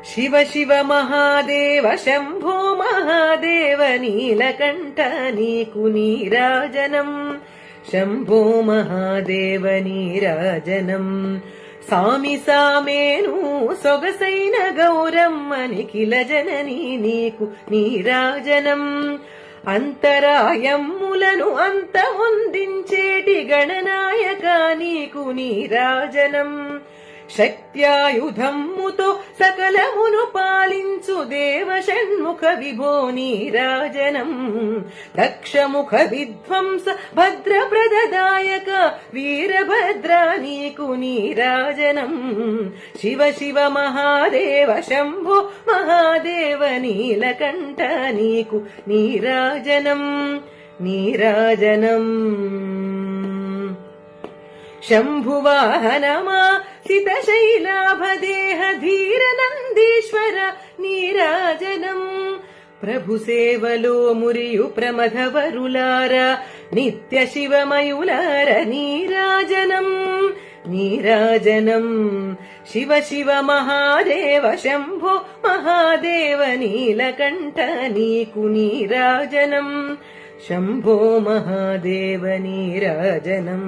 శివ శివ మహాదేవ శంభో మహాదేవ నీలకంఠ నీకు నీరాజనం. శంభో మహాదేవ నీరాజనం. సామి సామేను సొగసైన గౌరమ్మ నిఖిల జనని నీకు నీరాజనం. అంతరాయమ్ములను అంతమొందించేటి గణనాయక నీకు నీరాజనం. శక్త్యాయుధమ్ముతో సకలమును పాలించు దేవ షణ్ముఖ విభో నీరాజనం. దక్షముఖ విధ్వంస భద్ర ప్రదదాయక వీరభద్ర నీకు నీరాజనం. శివ శివ మహాదేవ శంభో మహాదేవ నీలకంఠ నీకు నీరాజనం నీరాజనం. శంభువాహనమా సితశైలాభదేహ ధీర నందీశ్వర నీరాజనం. ప్రభు సేవలో మురియు ప్రమథవరులార నిత్య శివమయులార నీరాజనం నీరాజనం. శివ శివ మహాదేవ శంభో మహాదేవ నీలకంఠ నీకు నీరాజనం. శంభో మహాదేవ నీరాజనం.